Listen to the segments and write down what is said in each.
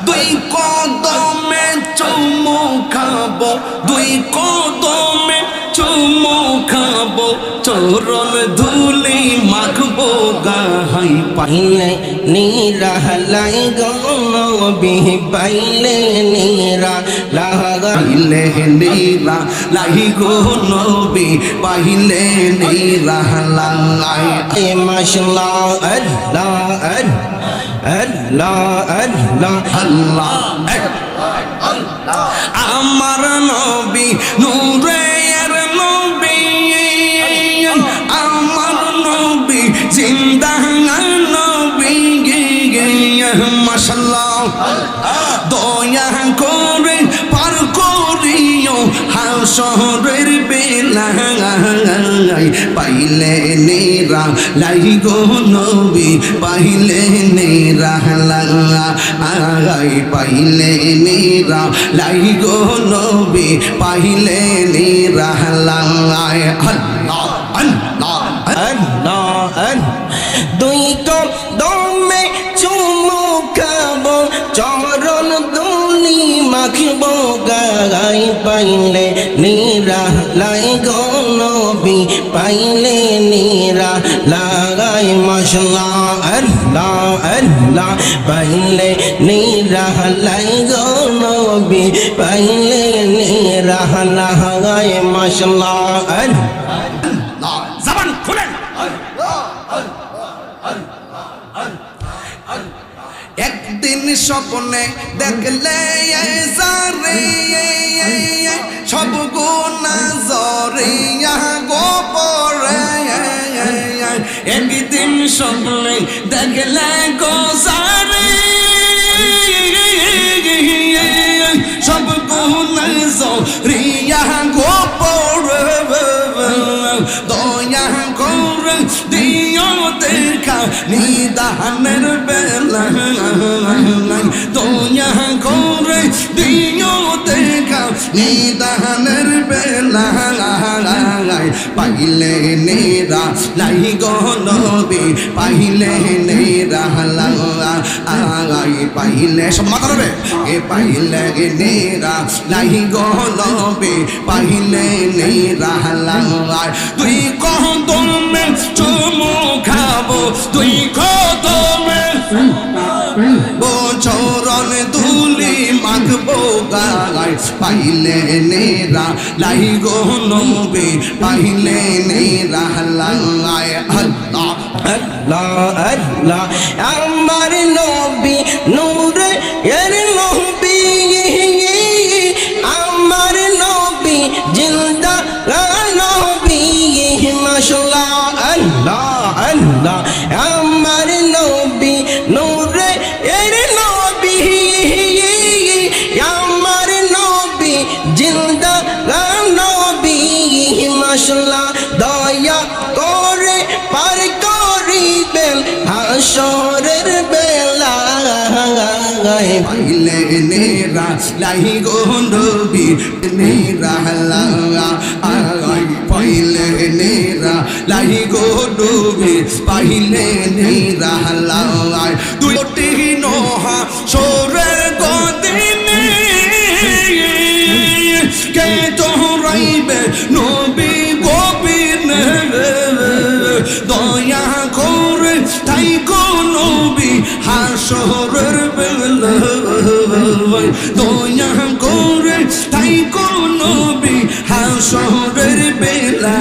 দুই কদমে চুমু খাবো, দুই কদমে চুমু খাবো, চরণ ধুলি মাখবো গাহাই। পাইলে নিরালাই গো নবী পাইলে নিরালাই পাইলে নীরা লাই গো নবী পাইলে নীরা লাই। মাশাআল্লাহ আল্লাহ আল্লাহ আল্লাহ আল্লাহ আল্লাহ আমার নবী নূরের নবী, আমার নবী জিন্দা নবী। মাশাআল্লাহ দয়া করে পার করিও হাসরের বেলায়। পাইলে নেরা লাই গো নবী পাইলে নেরা লাই, পাইলে নেরা লাই গো নবী পাইলে নেরা লাই। আল্লাহ আল্লাহ আল্লাহ দুই কদমে চুমু খাবো, চরণ ধুলি মাখবো গায়। পাইলে নিরালাই গো নবী পাইলে নিরালাই। মাশাআল্লাহ আল্লাহ আল্লাহ পাইলে নিরালাই গো নবী পাইলে নিরালাই। মাশাআল্লাহ আল্লাহ জবান খুলেন। একদিন স্বপ্নে দেখলে সারে সব গুণা জরিয়া গোপরে। একদিন স্বপ্নে দেখলে গো সারে সব গুণা জরিয়া গোপরে। দয়া করে দিও দেখা নিদানের বেলা, দয়া করে দিও দেখা নিদানের বেলা। পাইলে নেরা লাই গো নবী পাইলে নেরা লাই, পাইলে সব মাথা হবে এ পাইলে নেরা লাই গো নবী পাইলে নেরা লাই। তুই কদমে চুমু খাবো, তুই কদমে চরণ ধুলি মাখবো গায়। পাইলে নেরা লাই গো নবী পাইলে নেরা লাই। আল্লাহ আল্লাহ আল্লাহ আমার নবী নূরে এর নবী, আমার নবী জিন্দা নবী। মাশাআল্লাহ আল্লাহ আল্লাহ আমার নবী নূরে এর নবী, আমার নবী জিন্দা নবী। মাশাআল্লাহ দয়া করে পার করিবেন হাসরের বেলা। পাইলে নেরা লাই গো নবী নেরা লাই, পাইলে নেরা লাই গো নবী পাইলে নেরা লাই। দুটি নোহা সোরের গদিনে কে তোরাইবে নবী গোবিনে। দয়া করে তাই গো নবী হাসরের বেলা, দয়া করে তাই গো নবী হাসরের বেলা।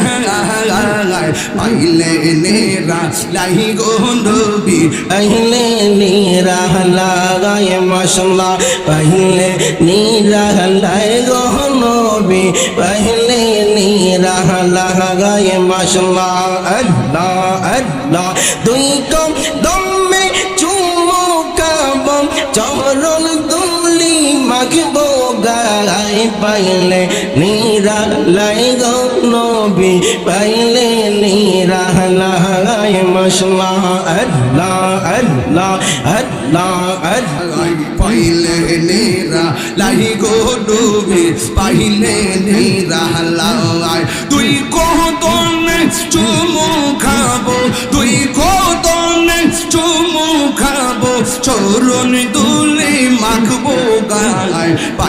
পাইলে নেরা লাই গো নবী পাইলে নিরালাই। মাশাআল্লাহ পাইলে নিরালাই গো নবী পাইলে নিরালাই। মাশাআল্লাহ আল্লাহ আল্লাহ দুই কদমে চুমু খাবো, চরণ ধুলি মাখবো গায়। পাইলে নিরালাই গো নবী পাইলে নিরালাই। মাশাআল্লাহ আল্লাহ আল্লাহ আল্লাহ আল্লাহ পাইলে নেরা লাই গো নবী পাইলে নেরা লাই। তুই কদমে চুমু খাবো, তুই কদমে চুমু খাবো, চরণ দুলি মাখবো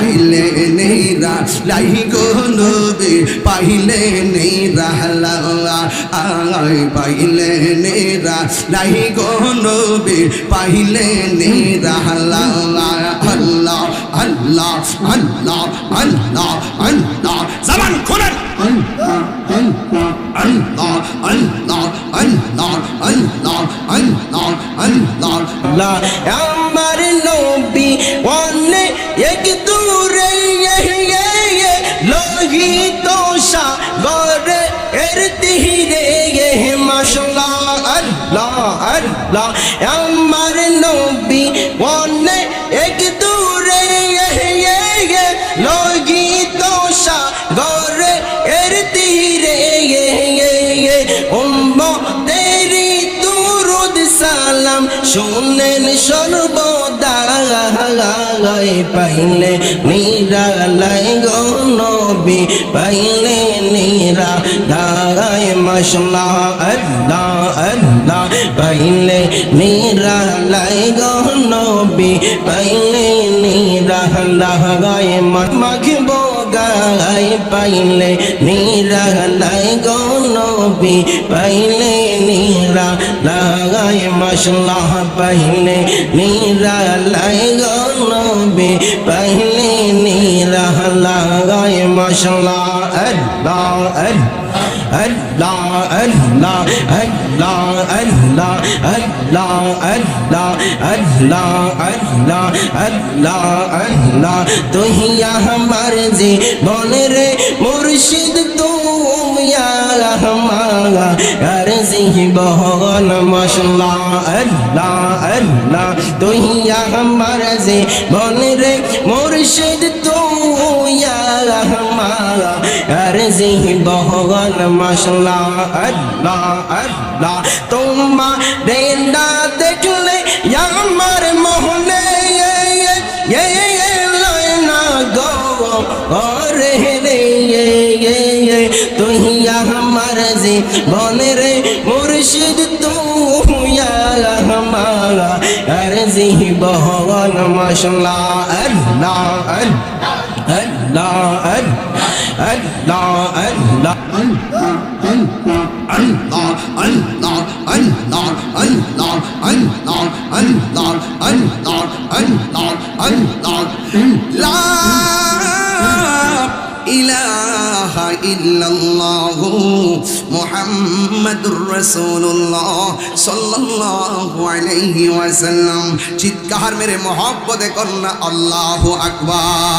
পাইলে নেরা লাই গো নবী পাইলে নেরা লাই পাইলে নেরা লাই গো নবী পাইলে নেরা আল্লাহ আল্লাহ আল্লাহ আল্লাহ আল্লাহ জবান খুলেন আল্লাহ আল্লাহ আল্লাহ আল্লাহ আল্লাহ আল্লাহ আল্লাহ আমার নবী অনেক এক দূরে লোহিত সাগরে এর তীরে মাশাআল্লাহ আল্লাহ আল্লাহ আমার নবী অনেক এক দূরে লোহিত সাগরে এর তীরে উম্মতেরি দুরুদ সালাম শুনেন সর্বদা পাইলে নিরালাই গো নবী পাইলে নিরালাই মাশাআল্লাহ আল্লাহ আল্লাহ পাইলে নিরালাই গো নবী পাইলে নিরালাই মাগবো গায় পাইলে নিরালাই গো নবী পাইলে নিরালাই মাশাআল্লাহ পাইলে নিরালাই গো নবী পাইলে নিরালাই মাশাআল্লাহ আল্লাহ আল্লাহ আল্লাহ আল্লাহ আল্লাহ আল্লাহ আল্লাহ আল্লাহ আল্লাহ আল্লাহ আল্লাহ তুই আমার জীবন রে মুর্শিদ তুমি আমার জীবন মাশাআল্লাহ আল্লাহ আল্লাহ তুই আমার জীবন রে মুর্শিদ তুমি আমার জীবন মাশাআল্লাহ আল্লাহ আল্লাহ তোমারে না দেখলে আমার মহলে না গো রে তুই আমার জীবন রে মুর্শিদ তুই আমার জীবন মাশাআল্লাহ আল্লাহ আল্লাহ আল্লাহ আল্লাহ Allah, Allah, Allah, Allah, Allah, Allah, Allah, Allah, Allah, La ilaha illallah Muhammadur Rasulullah sallallahu alayhi wa sallam চিৎকার মেরে mohabbat করনা আল্লাহু আকবার